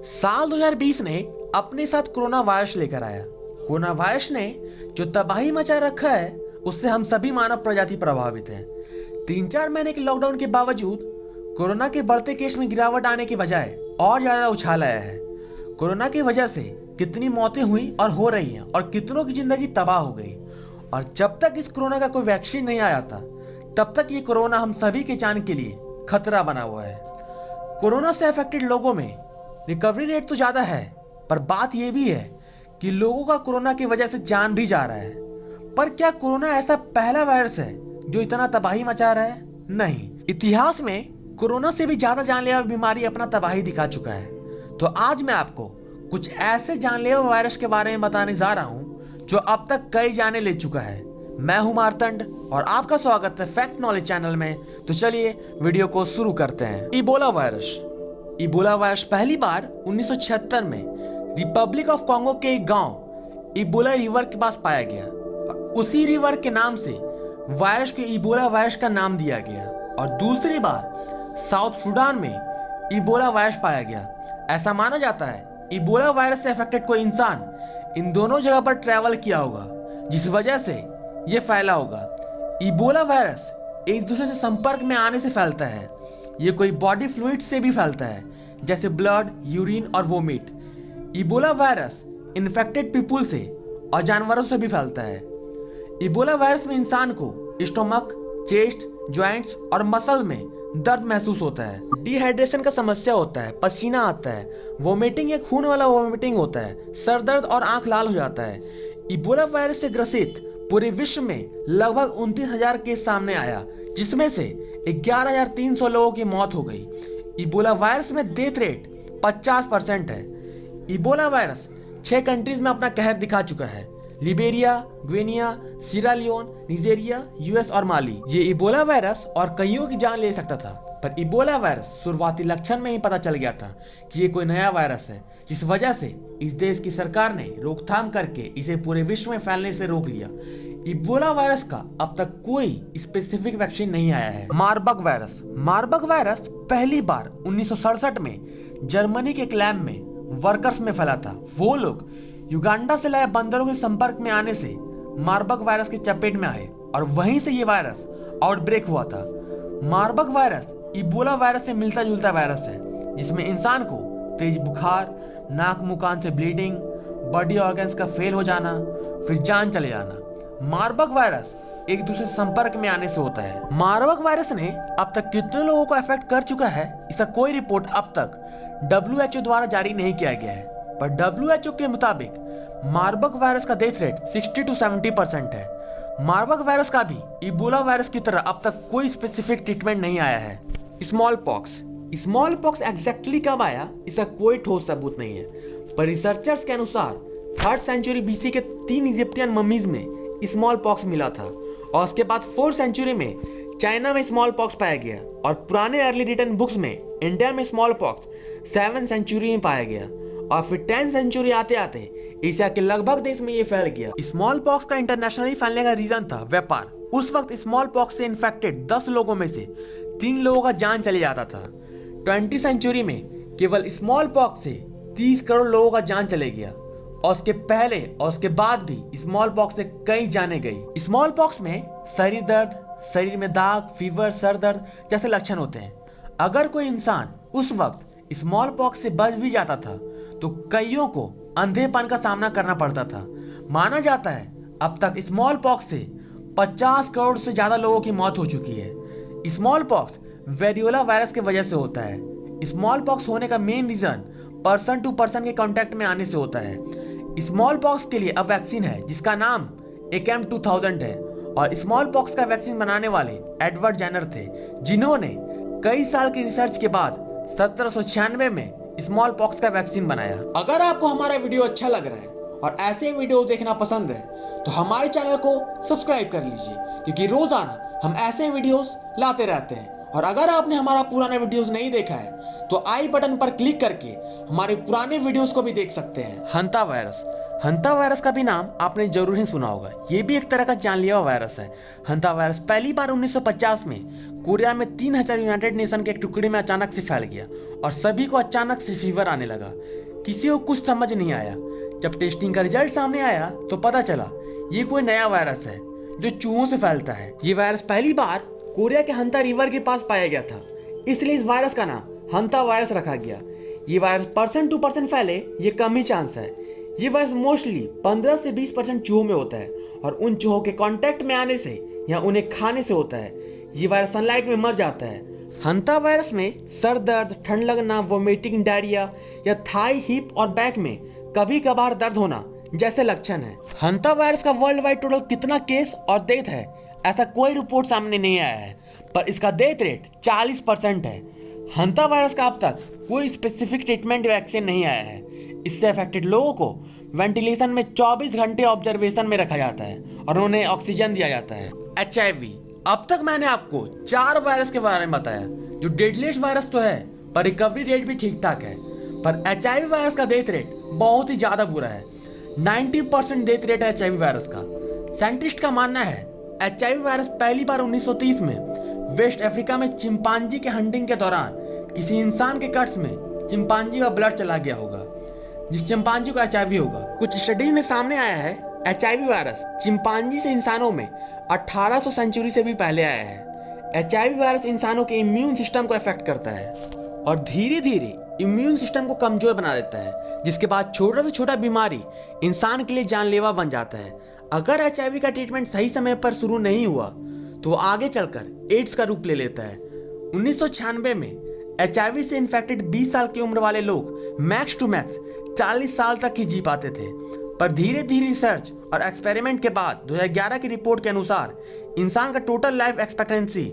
साल 2020 ने अपने साथ कोरोना वायरस लेकर आया। कोरोना वायरस ने जो तबाही मचा रखा है उससे हम सभी मानव प्रजाति प्रभावित हैं। 3-4 महीने के लॉकडाउन के बावजूद कोरोना के बढ़ते केस में गिरावट आने की बजाय और ज्यादा उछाल आया है। कोरोना की वजह से कितनी मौतें हुई और हो रही हैं और कितनों की जिंदगी तबाह हो गई। और जब तक इस कोरोना का कोई वैक्सीन नहीं आया था तब तक ये कोरोना हम सभी के जान के लिए खतरा बना हुआ है। कोरोना से अफेक्टेड लोगों में रिकवरी रेट तो ज़्यादा है, पर बात यह भी है कि लोगों का कोरोना की वजह से जान भी जा रहा है। पर क्या कोरोना ऐसा पहला वायरस है जो इतना तबाही मचा रहा है? नहीं, इतिहास में कोरोना से भी ज़्यादा जानलेवा बीमारी अपना तबाही दिखा चुका है। तो आज मैं आपको कुछ ऐसे जानलेवा वायरस के बारे में बताने जा रहा हूँ जो अब तक कई जाने ले चुका है। मैं हूँ मार्तंड और आपका स्वागत है फैक्ट नॉलेज चैनल में। तो चलिए वीडियो को शुरू करते हैं। Ebola virus. इबोला वायरस पहली बार 1976 में रिपब्लिक ऑफ कॉन्गो के एक गांव इबोला रिवर के पास पाया गया। उसी रिवर के नाम से वायरस को इबोला वायरस का नाम दिया गया। और दूसरी बार साउथ सूडान में इबोला वायरस पाया गया। ऐसा माना जाता है इबोला वायरस से अफेक्टेड कोई इंसान इन दोनों जगह पर ट्रैवल किया होगा, जिस वजह से यह फैला होगा। इबोला वायरस एक दूसरे से संपर्क में आने से फैलता है। ये कोई बॉडी फ्लूइड से भी फैलता है, जैसे ब्लड, यूरिन और vomit. Ebola virus infected people से और जानवरों से भी फैलता है। इबोला वायरस में इंसान को स्टोमक, चेस्ट, जॉइंट्स और मसल में दर्द महसूस होता है। डिहाइड्रेशन का समस्या होता है, पसीना आता है, वोमिटिंग या खून वाला वोमिटिंग होता है, सर दर्द और आंख लाल हो जाता है। इबोला वायरस से ग्रसित पूरे विश्व में लगभग 29,000 केस सामने आया, जिसमें से 11,300 लोगों की मौत हो गई। इबोला वायरस में डेथ रेट 50% है। इबोला वायरस 6 कंट्रीज में अपना कहर दिखा चुका है: लिबेरिया, ग्विनिया, सीरा लियोन, नाइजीरिया, यूएस और माली। ये इबोला वायरस और कईयों की जान ले सकता था, पर इबोला वायरस शुरुआती लक्षण में ही पता चल गया था कि ये कोई नया वायरस है, जिस वजह से इस देश की सरकार ने रोकथाम करके इसे पूरे विश्व में फैलने से रोक लिया। इबोला वायरस का अब तक कोई स्पेसिफिक वैक्सीन नहीं आया है। Marburg virus. मार्बर्ग वायरस पहली बार 1967 में जर्मनी के एक लैब में वर्कर्स में फैला था। वो लोग युगांडा से लाए बंदरों के संपर्क में आने से मार्बर्ग वायरस की चपेट में आए और वहीं से ये वायरस आउटब्रेक हुआ था। मार्बर्ग वायरस इबोला वायरस से मिलता जुलता वायरस है, जिसमें इंसान को तेज बुखार, नाक मुंह कान से ब्लीडिंग, बॉडी ऑर्गन्स का फेल हो जाना, फिर जान चले जाना। मार्बर्ग वायरस एक दूसरे से संपर्क में आने से होता है। मार्बर्ग वायरस ने अब तक कितने लोगों को अफेक्ट कर चुका है, इसका कोई रिपोर्ट अब तक WHO द्वारा जारी नहीं किया गया है, पर WHO के मुताबिक मार्बर्ग वायरस का डेथ रेट 60 to 70% है। मार्बर्ग वायरस का भी इबोला वायरस की तरह अब तक कोई स्पेसिफिक ट्रीटमेंट नहीं आया है। Small pox. Small pox exactly कब आया इसका कोई ठोस सबूत नहीं है, पर रिसर्चर्स के अनुसार 3rd सेंचुरी BC के 3 इजिप्टियन मम्मीज में स्मॉल पॉक्स मिला था, और उसके बाद 4th सेंचुरी में चाइना में स्मॉल पॉक्स पाया गया, और पुराने अर्ली रिटन बुक्स में इंडिया में स्मॉल पॉक्स 7th सेंचुरी में पाया गया, और फिर 10th सेंचुरी आते आते एशिया के लगभग देश में ये फैल गया। स्मॉल पॉक्स का इंटरनेशनली फैलने का रीजन था व्यापार। उस वक्त स्मॉल पॉक्स से इन्फेक्टेड 10 लोगों में से 3 लोगों का जान चले जाता था। 20th सेंचुरी में केवल स्मॉल पॉक्स से 30 करोड़ लोगों का जान चले गया, और उसके पहले और उसके बाद भी स्मॉल पॉक्स से कई जाने गई। स्मॉल पॉक्स में शरीर दर्द, शरीर में दाग, फीवर, सर दर्द जैसे लक्षण होते हैं। अगर कोई इंसान उस वक्त स्मॉल पॉक्स से बच भी जाता था तो कईयों को अंधेपन का सामना करना पड़ता था। माना जाता है अब तक स्मॉल पॉक्स से 50 करोड़ से ज्यादा लोगों की मौत हो चुकी है। स्मॉल पॉक्स वेरियोला वायरस की वजह से होता है। स्मॉल पॉक्स होने का main reason person to person के कांटेक्ट में आने से होता है। स्मॉल पॉक्स के लिए अब वैक्सीन है जिसका नाम ACAM 2000 है, और स्मॉल पॉक्स का वैक्सीन बनाने वाले एडवर्ड जेनर थे, जिन्होंने कई साल की रिसर्च के बाद 1796 में स्मॉल पॉक्स का वैक्सीन बनाया। अगर आपको हमारा वीडियो अच्छा लग रहा है और ऐसे वीडियो देखना पसंद है तो हमारे चैनल को सब्सक्राइब कर लीजिए, क्योंकि रोजाना हम ऐसे वीडियोस लाते रहते हैं। और अगर आपने हमारा पुराना वीडियोस नहीं देखा है तो आई बटन पर क्लिक करके हमारे पुराने वीडियोस को भी देख सकते हैं। हंता वायरस का भी नाम आपने जरूर ही सुना होगा। ये भी एक तरह का जानलेवा वायरस है। हंता वायरस पहली बार 1950 में कोरिया में 3000 यूनाइटेड नेशन के एक टुकड़े में अचानक से फैल गया और सभी को अचानक से फीवर आने लगा। किसी को कुछ समझ नहीं आया। जब टेस्टिंग का रिजल्ट सामने आया तो पता चला ये कोई नया वायरस है जो चूहों से फैलता है। ये वायरस पहली बार कोरिया के हंता रिवर के पास पाया गया था, इसलिए इस वायरस का नाम हंता वायरस रखा गया। ये वायरस पर्सन टू पर्सन फैले ये कम ही चांस है। ये वायरस मोस्टली 15 से 20% चूहों में होता है और उन चूहों के कांटेक्ट में आने से या उन्हें खाने से होता है। ये वायरस सनलाइट में मर जाता है। हंता वायरस में सर दर्द, ठंड लगना, वोमिटिंग, डायरिया या थाई, हिप और बैक में कभी कभार दर्द होना जैसे लक्षण है। हंता वायरस का वर्ल्ड वाइड टोटल कितना केस और डेथ है ऐसा कोई रिपोर्ट सामने नहीं आया है, पर इसका डेथ रेट 40% है। हंता वायरस का अब तक कोई स्पेसिफिक ट्रीटमेंट वैक्सीन नहीं आया है। इससे अफेक्टेड लोगों को वेंटिलेशन में 24 घंटे ऑब्जर्वेशन में रखा जाता है और उन्हें ऑक्सीजन दिया जाता है। HIV, अब तक मैंने आपको 4 वायरस के बारे में बताया जो डेडलीस्ट वायरस तो है पर रिकवरी रेट भी ठीक ठाक है। पर HIV वायरस का डेथ रेट बहुत ही ज्यादा बुरा है। 90% डेथ रेट है HIV वायरस का। साइंटिस्ट का मानना है HIV वायरस पहली बार 1930 में वेस्ट अफ्रीका में चिंपांजी के हंटिंग के दौरान किसी इंसान के कट्स में चिंपांजी का ब्लड चला गया होगा, जिस चिंपांजी को HIV होगा। कुछ स्टडीज में सामने आया है HIV वायरस चिंपांजी से इंसानों में 1800 सेंचुरी से भी पहले आया है। HIV वायरस इंसानों के इम्यून सिस्टम को अफेक्ट करता है और धीरे धीरे इम्यून सिस्टम को कमजोर बना देता है, जिसके बाद छोटा से छोटा बीमारी इंसान के लिए जानलेवा बन जाता है। अगर HIV का ट्रीटमेंट सही समय पर शुरू नहीं हुआ तो वो आगे चलकर एड्स का रूप ले लेता है। 1996 में HIV से इन्फेक्टेड 20 साल की उम्र वाले लोग मैक्स टू मैक्स 40 साल तक ही जी पाते थे, पर धीरे धीरे रिसर्च और एक्सपेरिमेंट के बाद 2011 की रिपोर्ट के अनुसार इंसान का टोटल लाइफ एक्सपेक्टेंसी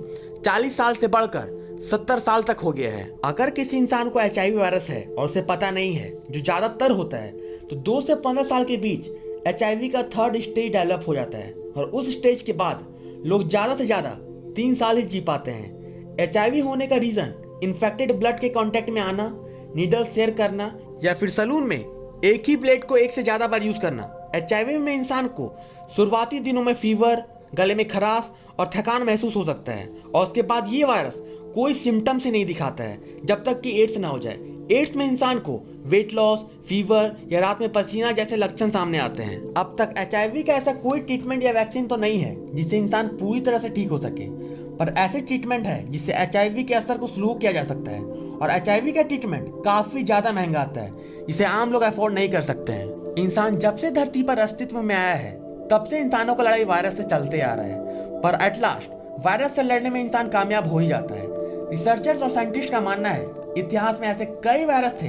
40 साल से बढ़कर 70 साल तक हो गया है। अगर किसी इंसान को HIV वायरस है और उसे पता नहीं है, जो ज़्यादातर होता है, तो 2 से 15 साल के बीच HIV का 3rd स्टेज डेवलप हो जाता है और उस स्टेज के बाद लोग ज़्यादा से ज़्यादा 3 साल ही जी पाते हैं। HIV होने का रीज़न इन्फेक्टेड ब्लड के कांटेक्ट में आना, नीडल शेयर करना या फिर सलून में एक ही ब्लेड को एक से ज़्यादा बार यूज़ करना। HIV में इंसान को शुरुआती दिनों में फीवर, गले में खराश और थकान महसूस हो सकता है और उसके बाद ये वायरस कोई सिम्टम से नहीं दिखाता है जब तक कि एड्स ना हो जाए। एड्स में इंसान को वेट लॉस, फीवर या रात में पसीना जैसे लक्षण सामने आते हैं। अब तक HIV का ऐसा कोई ट्रीटमेंट या वैक्सीन तो नहीं है जिससे इंसान पूरी तरह से ठीक हो सके, पर ऐसे ट्रीटमेंट है जिससे HIV के असर को स्लो किया जा सकता है और HIV का ट्रीटमेंट काफ़ी ज़्यादा महंगा आता है जिसे आम लोग अफोर्ड नहीं कर सकते हैं। इंसान जब से धरती पर अस्तित्व में आया है तब से इंसानों का लड़ाई वायरस से चलते आ रहा है, पर एट लास्ट वायरस से लड़ने में इंसान कामयाब हो ही जाता है। रिसर्चर्स और साइंटिस्ट का मानना है इतिहास में ऐसे कई वायरस थे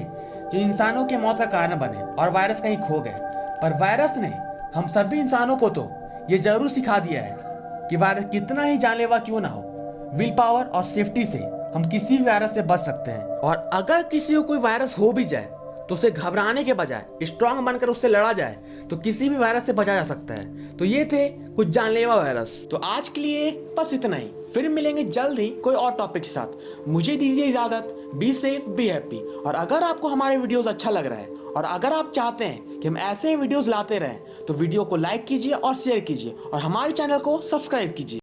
जो इंसानों की मौत का कारण बने और वायरस कहीं खो गए, पर वायरस ने हम सभी इंसानों को तो ये जरूर सिखा दिया है कि वायरस कितना ही जानलेवा क्यों ना हो, विल पावर और सेफ्टी से हम किसी भी वायरस से बच सकते हैं। और अगर किसी को कोई वायरस हो भी जाए तो उसे घबराने के बजाय स्ट्रांग बनकर उससे लड़ा जाए तो किसी भी वायरस से बचा जा सकता है। तो ये थे कुछ जानलेवा वायरस। तो आज के लिए बस इतना ही, फिर मिलेंगे जल्द ही कोई और टॉपिक के साथ। मुझे दीजिए इजाजत। Be safe, be happy. और अगर आपको हमारे वीडियोस अच्छा लग रहा है और अगर आप चाहते हैं कि हम ऐसे वीडियोस लाते रहें तो वीडियो को लाइक कीजिए और शेयर कीजिए और हमारे चैनल को सब्सक्राइब कीजिए।